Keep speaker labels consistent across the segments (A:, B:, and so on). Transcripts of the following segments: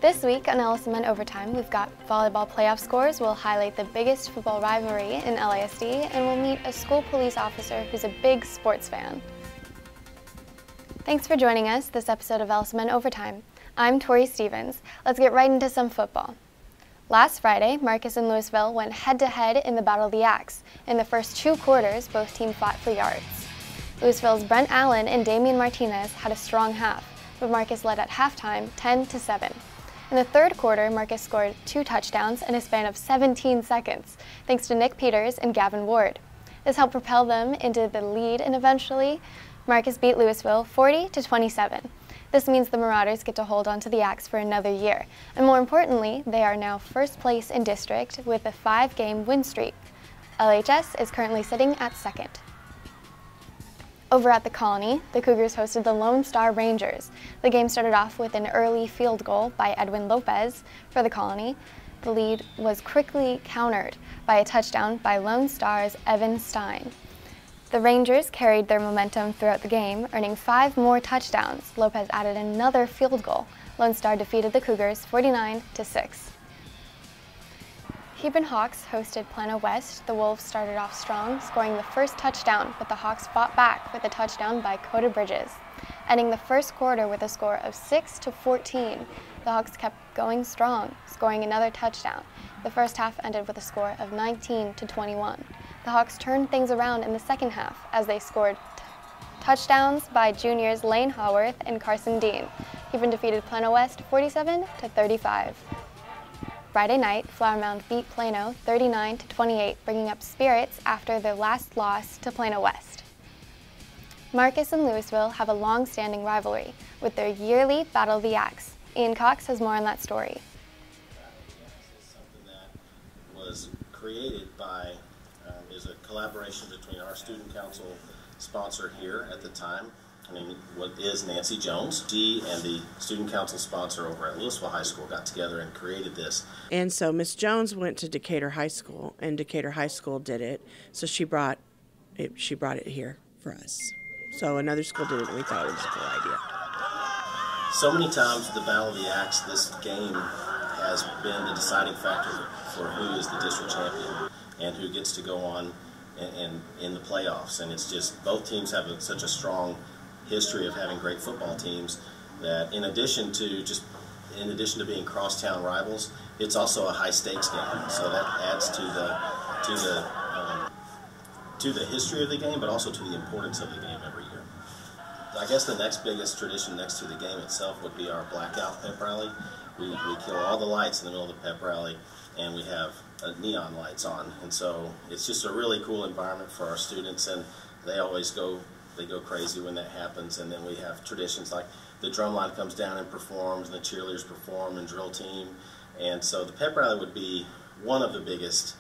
A: This week on LSMN Overtime, we've got volleyball playoff scores. We'll highlight the biggest football rivalry in LISD, and we'll meet a school police officer who's a big sports fan. Thanks for joining us this episode of LSMN Overtime. I'm Tori Stevens. Let's get right into some football. Last Friday, Marcus and Lewisville went head-to-head in the Battle of the Axe. In the first 2 quarters, both teams fought for yards. Lewisville's Brent Allen and Damian Martinez had a strong half, but Marcus led at halftime 10-7. In the third quarter, Marcus scored 2 touchdowns in a span of 17 seconds, thanks to Nick Peters and Gavin Ward. This helped propel them into the lead, and eventually, Marcus beat Lewisville 40-27. This means the Marauders get to hold on to the Axe for another year, and more importantly, they are now first place in district with a 5-game win streak. LHS is currently sitting at second. Over at the Colony, the Cougars hosted the Lone Star Rangers. The game started off with an early field goal by Edwin Lopez for the Colony. The lead was quickly countered by a touchdown by Lone Star's Evan Stein. The Rangers carried their momentum throughout the game, earning 5 more touchdowns. Lopez added another field goal. Lone Star defeated the Cougars 49-6. Hebron Hawks hosted Plano West. The Wolves started off strong, scoring the first touchdown, but the Hawks fought back with a touchdown by Coda Bridges. Ending the first quarter with a score of 6-14, the Hawks kept going strong, scoring another touchdown. The first half ended with a score of 19-21. The Hawks turned things around in the second half as they scored touchdowns by juniors Lane Haworth and Carson Dean. Hebron defeated Plano West 47-35. Friday night, Flower Mound beat Plano 39-28, bringing up spirits after their last loss to Plano West. Marcus and Lewisville have a long-standing rivalry with their yearly Battle of the Axe. Ian Cox has more on that story.
B: Something that was created by is a collaboration between our student council sponsor here at the time, what is Nancy Jones. She and the student council sponsor over at Lewisville High School got together and created this.
C: And so Miss Jones went to Decatur High School, and Decatur High School did it. So she brought it here for us. So another school did it, and we thought it was a good idea.
B: So many times with the Battle of the Axe, this game has been the deciding factor for who is the district champion and who gets to go on in the playoffs. And it's just, both teams have such a strong history of having great football teams that in addition to being crosstown rivals, it's also a high stakes game. So that adds to the history of the game, but also to the importance of the game every year. I guess the next biggest tradition next to the game itself would be our blackout pep rally. We kill all the lights in the middle of the pep rally, and we have neon lights on. And so it's just a really cool environment for our students, and they always go crazy when that happens. And then we have traditions like the drum line comes down and performs, and the cheerleaders perform, and drill team. And so the pep rally would be one of the biggest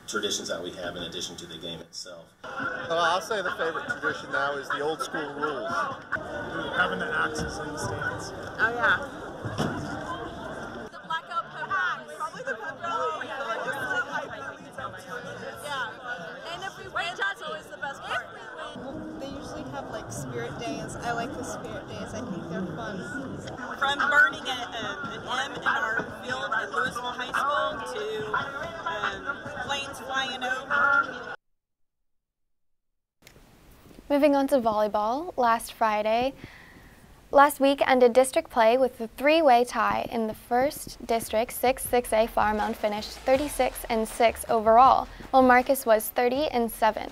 B: traditions that we have in addition to the game itself.
D: I'll say the favorite tradition now is the old school rules.
E: Having the axes in the stands.
F: Oh yeah. The blackout pep rally. Probably the pep rally. Yeah. And if we win, that's always the best part.
G: They usually have like spirit days. I like the spirit days. I think they're fun.
F: From burning an M in our field at Lewisville High School to planes flying over.
A: Moving on to volleyball, last week ended district play with a 3-way tie. In the first district, 6-6A Flower Mound finished 36-6 overall, while Marcus was 30-7.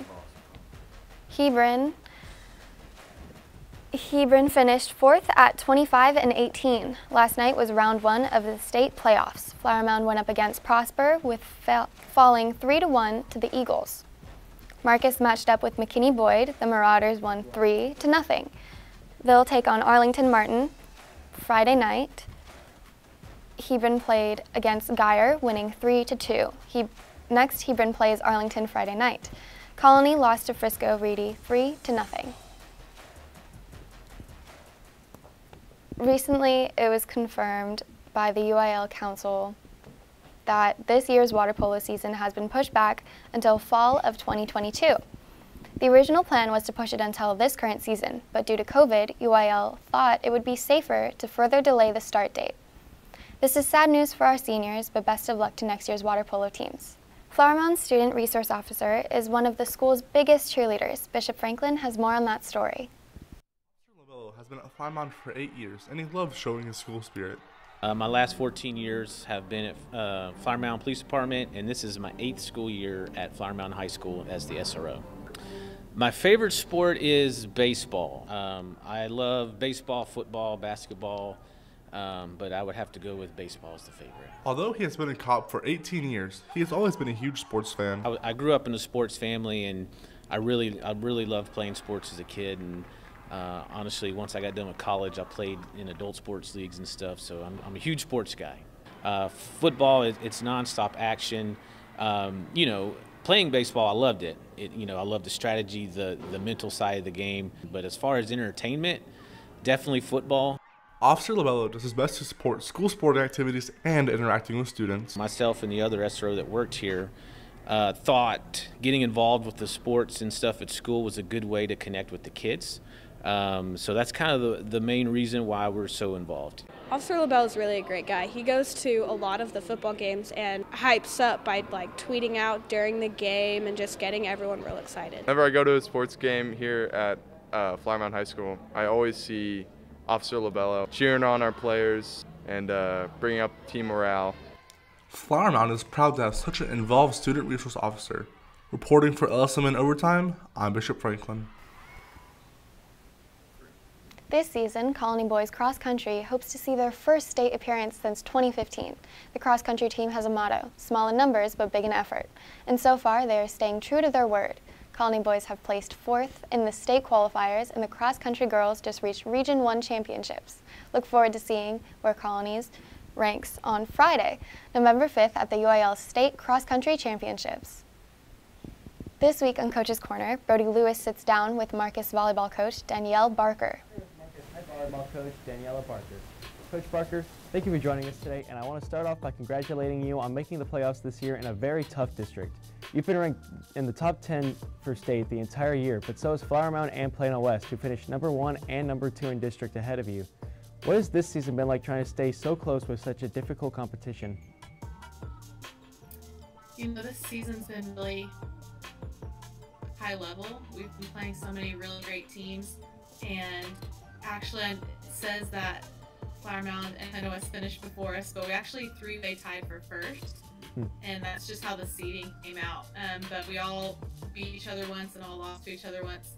A: Hebron finished 4th at 25-18. Last night was round 1 of the state playoffs. Flower Mound went up against Prosper with falling 3-1 to the Eagles. Marcus matched up with McKinney Boyd. The Marauders won 3-0. They'll take on Arlington Martin Friday night. Hebron played against Geyer, winning 3-2. Next, Hebron plays Arlington Friday night. Colony lost to Frisco Reedy 3-0. Recently, it was confirmed by the UIL Council that this year's water polo season has been pushed back until fall of 2022. The original plan was to push it until this current season, but due to COVID, UIL thought it would be safer to further delay the start date. This is sad news for our seniors, but best of luck to next year's water polo teams. Flower Mound's Student Resource Officer is one of the school's biggest cheerleaders. Bishop Franklin has more on that story.
H: Officer has been at Flower Mound for 8 years, and he loves showing his school spirit.
I: My last 14 years have been at Flower Mound Police Department, and this is my 8th school year at Flower Mound High School as the SRO. My favorite sport is baseball. I love baseball, football, basketball, but I would have to go with baseball as the favorite.
H: Although he has been a cop for 18 years, he has always been a huge sports fan.
I: I grew up in a sports family, and I really loved playing sports as a kid. And honestly, once I got done with college, I played in adult sports leagues and stuff. So I'm a huge sports guy. Football, it's nonstop action. You know, playing baseball, I loved it. You know, I loved the strategy, the mental side of the game. But as far as entertainment, definitely football.
H: Officer Lobello does his best to support school sport activities and interacting with students.
I: Myself and the other SRO that worked here thought getting involved with the sports and stuff at school was a good way to connect with the kids. So that's kind of the main reason why we're so involved.
J: Officer LaBelle is really a great guy. He goes to a lot of the football games and hypes up by like tweeting out during the game and just getting everyone real excited.
K: Whenever I go to a sports game here at Flower Mound High School, I always see Officer Lobello cheering on our players and bringing up team morale.
H: Flower Mound is proud to have such an involved student resource officer. Reporting for LSMN Overtime, I'm Bishop Franklin.
A: This season, Colony Boys Cross Country hopes to see their first state appearance since 2015. The cross country team has a motto, small in numbers but big in effort. And so far, they are staying true to their word. Colony Boys have placed 4th in the state qualifiers, and the cross country girls just reached Region 1 championships. Look forward to seeing where Colony's ranks on Friday, November 5th at the UIL State Cross Country Championships. This week on Coach's Corner, Brody Lewis sits down with Marcus volleyball coach Danielle Barker.
L: Hi, volleyball coach Danielle Barker. Coach Barker, thank you for joining us today, and I want to start off by congratulating you on making the playoffs this year in a very tough district. You've been ranked in the top 10 for state the entire year, but so has Flower Mound and Plano West, who finished number 1 and number 2 in district ahead of you. What has this season been like trying to stay so close with such a difficult competition?
M: You know, this season's been really high level. We've been playing so many really great teams, and actually it says that Flower Mound and Plano West finished before us, but we actually three-way tied for first. And that's just how the seeding came out. But we all beat each other once and all lost to each other once.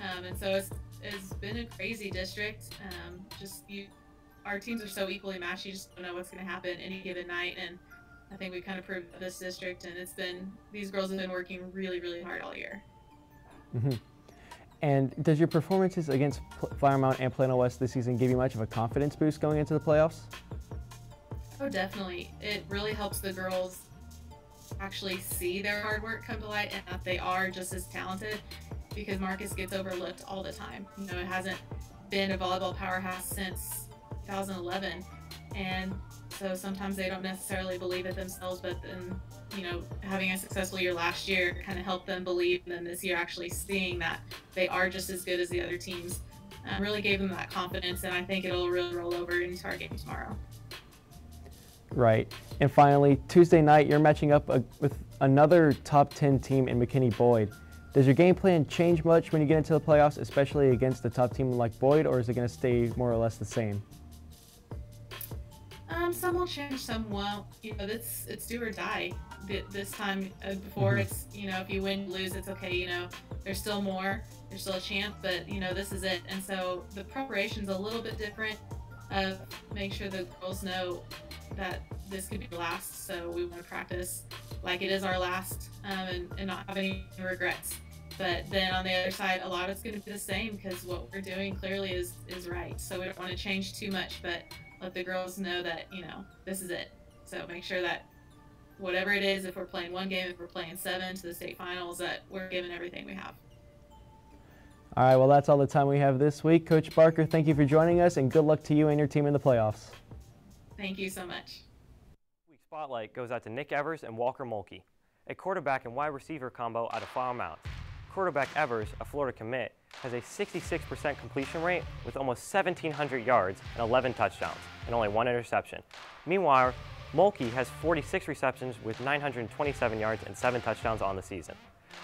M: And so it's been a crazy district. Our teams are so equally matched, you just don't know what's going to happen any given night. And I think we kind of proved this district, and these girls have been working really, really hard all year.
L: And does your performances against Flower Mound and Plano West this season give you much of a confidence boost going into the playoffs?
M: Oh, definitely. It really helps the girls actually see their hard work come to light and that they are just as talented, because Marcus gets overlooked all the time. You know, it hasn't been a volleyball powerhouse since 2011, and so sometimes they don't necessarily believe it themselves, but then, you know, having a successful year last year kind of helped them believe, and then this year actually seeing that they are just as good as the other teams really gave them that confidence, and I think it'll really roll over into our game tomorrow.
L: Right. And finally, Tuesday night, you're matching up with another top 10 team in McKinney-Boyd. Does your game plan change much when you get into the playoffs, especially against a top team like Boyd, or is it going to stay more or less the same?
M: Some will change, some won't. You know, it's do or die. This time before, it's, you know, if you win, lose, it's okay. You know, there's still more. There's still a chance, but, you know, this is it. And so the preparation's a little bit different. Make sure the girls know that this could be the last, so we want to practice like it is our last, and not have any regrets. But then on the other side, a lot of it's going to be the same, because what we're doing clearly is right. So we don't want to change too much, but let the girls know that, you know, this is it. So make sure that whatever it is, if we're playing one game, if we're playing 7 to the state finals, that we're giving everything we have.
L: All right, well, that's all the time we have this week. Coach Barker, thank you for joining us, and good luck to you and your team in the playoffs.
M: Thank you so much.
N: Week's spotlight goes out to Nick Evers and Walker Mulkey, a quarterback and wide receiver combo out of Flower Mound.
L: quarterback Evers, a Florida commit, has a 66% completion rate with almost 1,700 yards and 11 touchdowns and only 1 interception. Meanwhile, Mulkey has 46 receptions with 927 yards and 7 touchdowns on the season.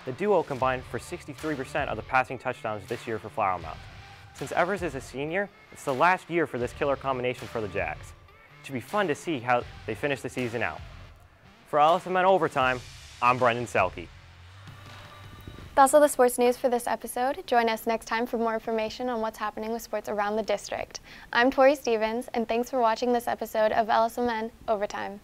L: The duo combined for 63% of the passing touchdowns this year for Flower Mound. Since Evers is a senior, it's the last year for this killer combination for the Jags. It should be fun to see how they finish the season out. For LSMN Overtime, I'm Brendan Selke.
A: That's all the sports news for this episode. Join us next time for more information on what's happening with sports around the district. I'm Tori Stevens, and thanks for watching this episode of LSMN Overtime.